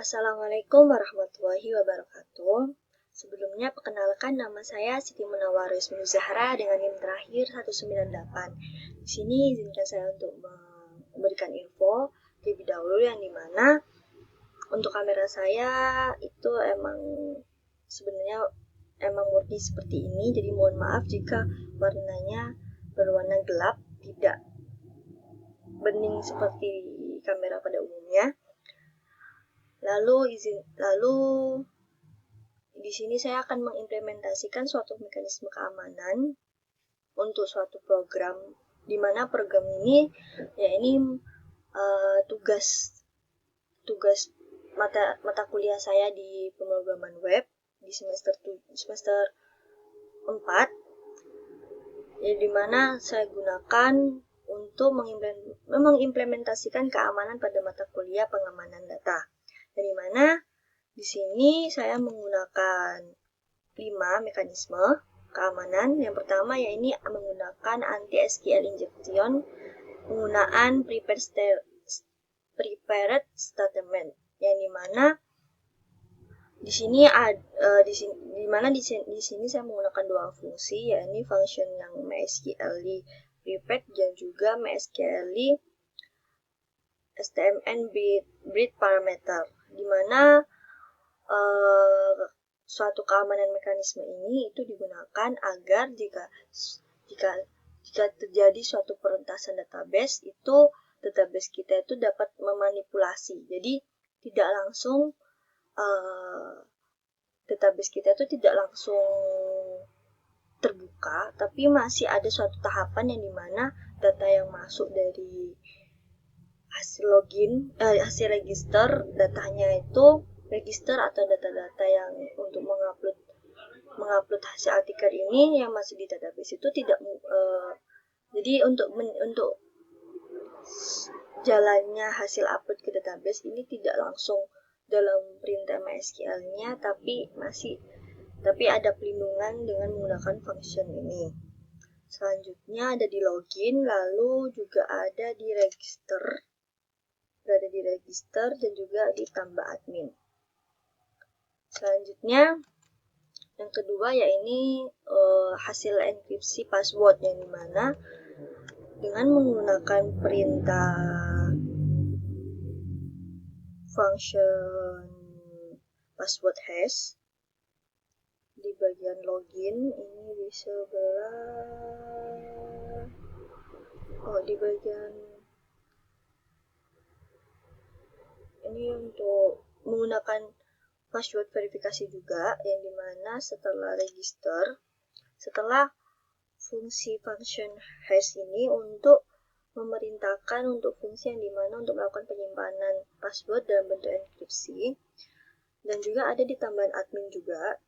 Assalamualaikum warahmatullahi wabarakatuh. Sebelumnya perkenalkan, nama saya Siti Munawaris Zahra dengan NIM terakhir 198. Di sini izinkan saya untuk memberikan info terlebih dahulu yang dimana untuk kamera saya itu sebenarnya murni seperti ini. Jadi mohon maaf jika warnanya berwarna gelap, tidak bening seperti kamera pada umumnya. Lalu di sini saya akan mengimplementasikan suatu mekanisme keamanan untuk suatu program, di mana program ini tugas mata kuliah saya di pemrograman web di semester 4, di mana saya gunakan untuk mengimplementasikan keamanan pada mata kuliah pengamanan data. Dari mana di sini saya menggunakan 5 mekanisme keamanan. Yang pertama yaitu menggunakan anti-SQL injection, penggunaan prepared statement, yang dimana di sini saya menggunakan 2 fungsi, yaitu function yang MySQL prepared dan juga MySQL STMN breed parameter, di mana suatu keamanan mekanisme ini itu digunakan agar jika terjadi suatu perentasan database, itu database kita itu dapat memanipulasi. Jadi tidak langsung database kita itu tidak langsung terbuka, tapi masih ada suatu tahapan yang dimana data yang masuk dari hasil register, datanya itu register atau data-data yang untuk mengupload hasil artikel ini yang masuk di database itu tidak jadi untuk jalannya hasil upload ke database ini tidak langsung dalam perintah MySQL-nya, tapi ada pelindungan dengan menggunakan function ini. Selanjutnya ada di login, lalu juga ada di register, dan juga di tambah admin. Selanjutnya yang kedua yaitu hasil enkripsi password, yang dimana dengan menggunakan perintah function password hash di bagian login ini di bagian ini untuk menggunakan password verifikasi juga, yang dimana setelah fungsi function hash ini untuk memerintahkan untuk fungsi yang dimana untuk melakukan penyimpanan password dalam bentuk enkripsi, dan juga ada di tambahan admin juga.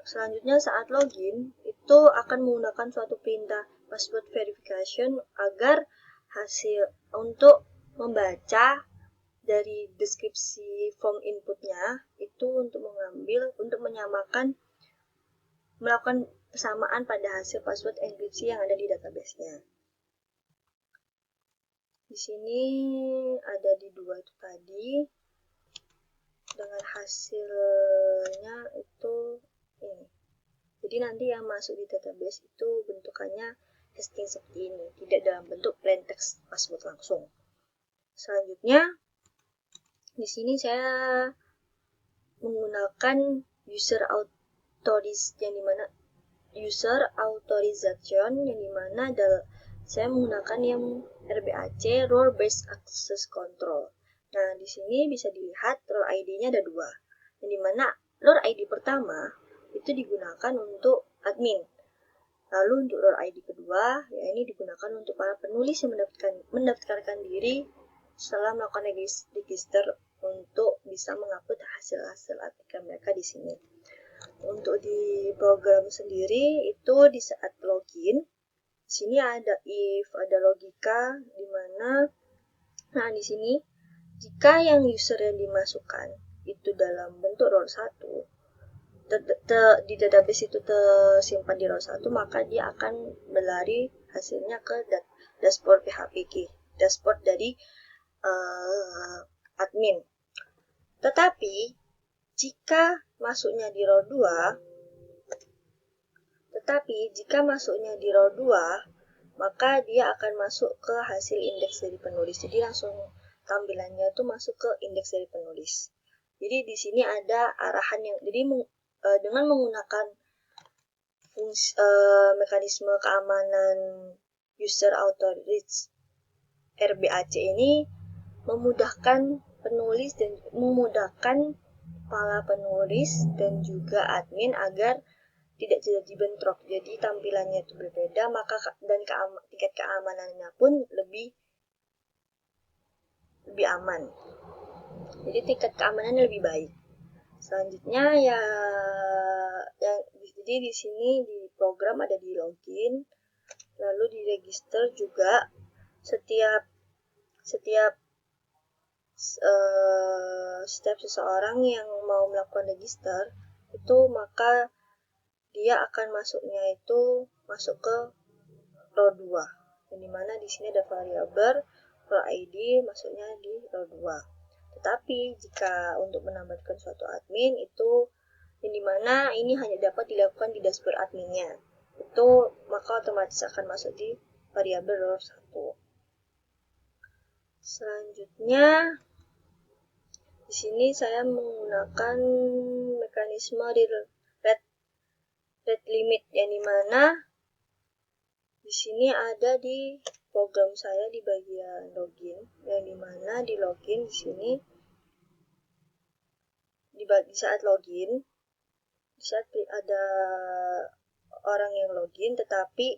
Selanjutnya saat login itu akan menggunakan suatu perintah password verification agar hasil untuk membaca dari deskripsi form inputnya itu untuk melakukan persamaan pada hasil password enkripsi yang ada di database-nya. Di sini ada di 2 itu tadi, dengan hasilnya itu ini. Jadi nanti yang masuk di database itu bentukannya hasting seperti ini, tidak dalam bentuk plain text password langsung. Selanjutnya di sini saya menggunakan user authorization, yang dimana saya menggunakan yang RBAC, Role Based Access Control. Nah, di sini bisa dilihat role ID-nya ada 2, yang dimana role ID pertama itu digunakan untuk admin. Lalu untuk role ID kedua, ini digunakan untuk para penulis yang mendaftarkan diri setelah melakukan register untuk bisa mengupload hasil artikel mereka di sini. Untuk di program sendiri itu di saat login, di sini ada if, ada logika, di mana di sini jika yang user yang dimasukkan itu dalam bentuk role 1, di database itu tersimpan di role 1, maka dia akan berlari hasilnya ke dashboard PHP key, dashboard dari admin. Tetapi jika masuknya di row 2, maka dia akan masuk ke hasil indeks dari penulis. Jadi langsung tampilannya itu masuk ke indeks dari penulis. Jadi di sini ada arahan yang dengan menggunakan mekanisme keamanan user auto reach RBAC ini memudahkan para penulis dan juga admin agar tidak jadi bentrok. Jadi tampilannya itu berbeda, dan tingkat keamanannya pun lebih aman. Jadi tingkat keamanannya lebih baik. Selanjutnya jadi di sini di program ada di login, lalu di register juga. Setiap seseorang yang mau melakukan register itu, maka dia akan masuk ke row 2. Yang dimana di sini ada variabel row ID masuknya di row 2. Tetapi jika untuk menambahkan suatu admin itu, yang dimana ini hanya dapat dilakukan di dashboard adminnya, maka otomatis akan masuk di variabel row 1. Selanjutnya di sini saya menggunakan mekanisme rate limit, yang dimana di sini ada di program saya di bagian login, yang dimana di login di sini di saat ada orang yang login tetapi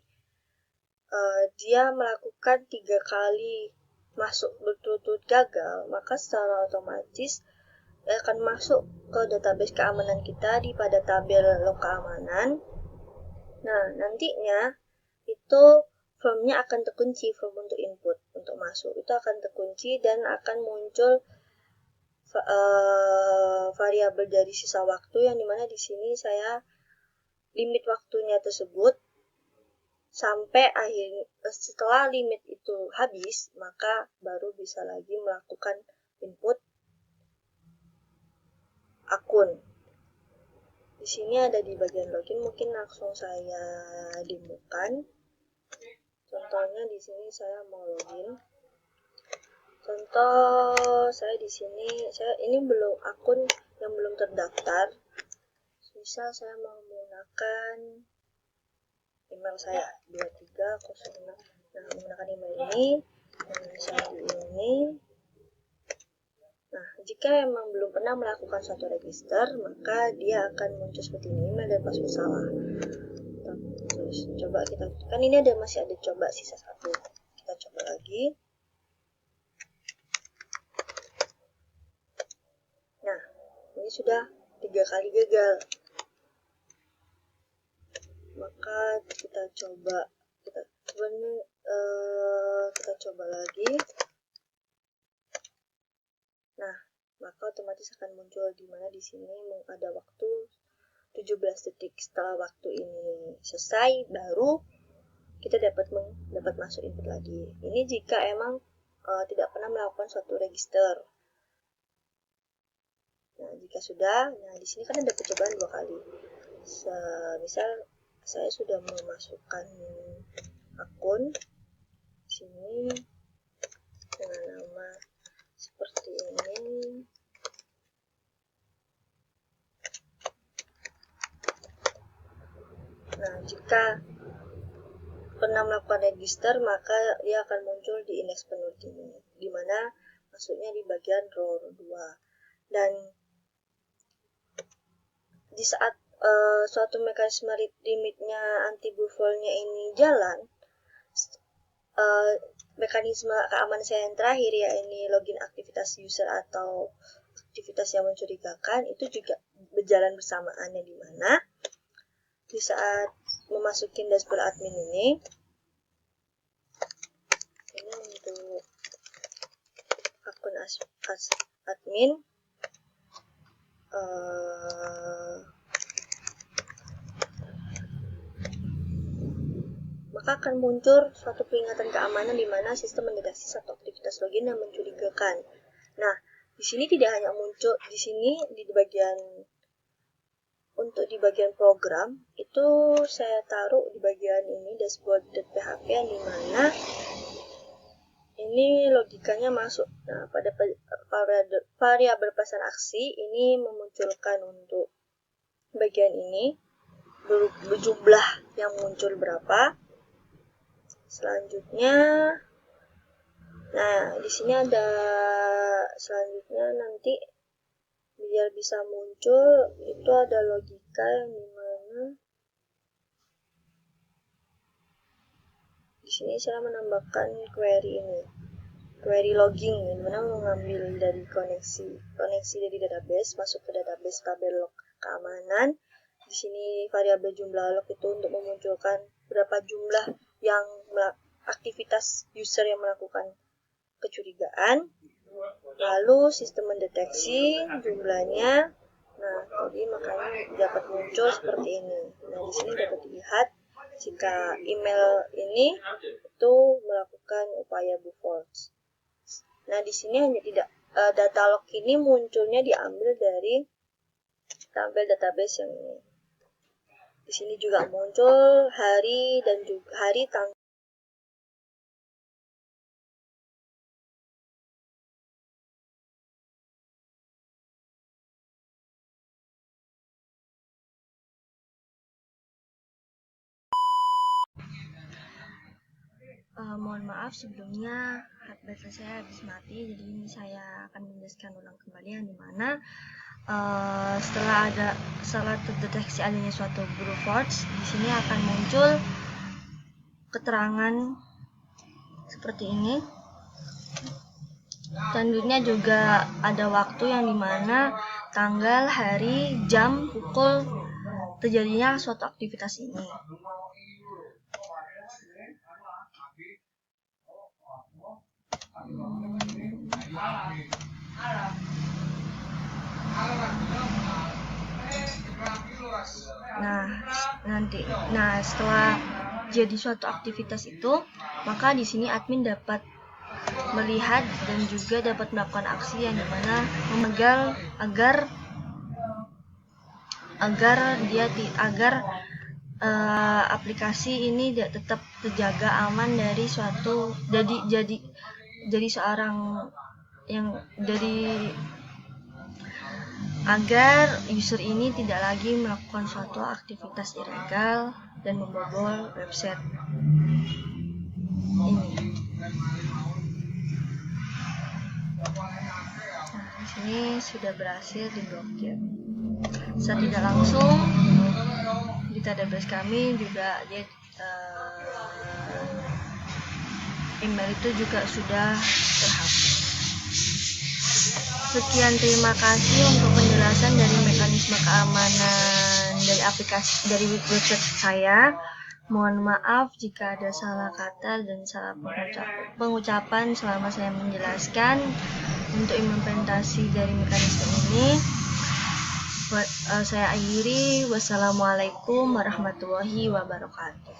dia melakukan 3 kali masuk berturut-turut gagal, maka secara otomatis akan masuk ke database keamanan kita pada tabel log keamanan. Nah, nantinya itu formnya akan terkunci, form untuk input untuk masuk itu akan terkunci dan akan muncul variabel dari sisa waktu, yang dimana di sini saya limit waktunya tersebut sampai setelah limit itu habis, maka baru bisa lagi melakukan input akun. Di sini ada di bagian login, mungkin langsung saya demokan. Contohnya di sini saya mau login. Contoh saya di sini, ini belum akun yang belum terdaftar. Misal saya mau menggunakan email saya 2306. Nah, menggunakan email ini, Nah, jika memang belum pernah melakukan suatu register, maka dia akan muncul seperti ini, email dan password salah. Terus coba ini masih ada coba sisa 1. Kita coba lagi. Nah, ini sudah 3 kali gagal. Maka kita coba lagi. Nah, maka otomatis akan muncul di mana di sini ada waktu 17 detik. Setelah waktu ini selesai, baru kita dapat masuk input lagi. Ini jika emang tidak pernah melakukan suatu register. Nah, jika sudah, di sini kan ada percobaan 2 kali. Misal saya sudah memasukkan akun di sini dengan nama seperti ini. Nah, jika pernah melakukan register, maka dia akan muncul di indeks penulis ini, di mana masuknya di bagian row 2. Dan di saat suatu mekanisme limitnya anti-buffle-nya ini jalan, mekanisme keamanan saya yang terakhir, ya ini login aktivitas user atau aktivitas yang mencurigakan, itu juga berjalan bersamaan, yang dimana di saat memasukin dashboard admin ini untuk akun admin, maka akan muncul suatu peringatan keamanan di mana sistem mendeteksi satu aktivitas login yang mencurigakan. Nah, di Di sini tidak hanya muncul di sini di bagian untuk di bagian program itu saya taruh di bagian ini dashboard.php yang dimana ini logikanya masuk. Nah, pada variabel pesan aksi ini memunculkan untuk bagian ini berjumlah yang muncul berapa. Selanjutnya, nah di sini ada selanjutnya nanti biar bisa muncul itu ada logika yang dimana di sini saya menambahkan query ini, query logging yang dimana mengambil dari koneksi dari database masuk ke database tabel log keamanan. Di sini variabel jumlah log itu untuk memunculkan berapa jumlah yang aktivitas user yang melakukan kecurigaan. Lalu sistem mendeteksi jumlahnya. Nah, tadi makanya dapat muncul seperti ini. Nah, di sini dapat dilihat jika email ini itu melakukan upaya false. Nah, di sini hanya tidak data log ini munculnya diambil dari tabel database yang ini. Di sini juga muncul hari dan juga hari tanggal. Mohon maaf sebelumnya baterai saya habis mati, jadi ini saya akan menjelaskan ulang kembali yang dimana setelah terdeteksi adanya suatu brute force, di sini akan muncul keterangan seperti ini. Selanjutnya juga ada waktu yang dimana tanggal, hari, jam, pukul terjadinya suatu aktivitas ini. Nah, setelah jadi suatu aktivitas itu, maka di sini admin dapat melihat dan juga dapat melakukan aksi yang dimana memegang agar aplikasi ini tetap terjaga aman dari suatu agar user ini tidak lagi melakukan suatu aktivitas ilegal dan membobol website ini. Nah, di sini sudah berhasil diblokir. Secara tidak langsung di database kami juga email itu juga sudah terhapus. Sekian, terima kasih untuk penjelasan dari mekanisme keamanan dari website saya. Mohon maaf jika ada salah kata dan salah pengucapan selama saya menjelaskan untuk implementasi dari mekanisme ini. Saya akhiri. Wassalamualaikum warahmatullahi wabarakatuh.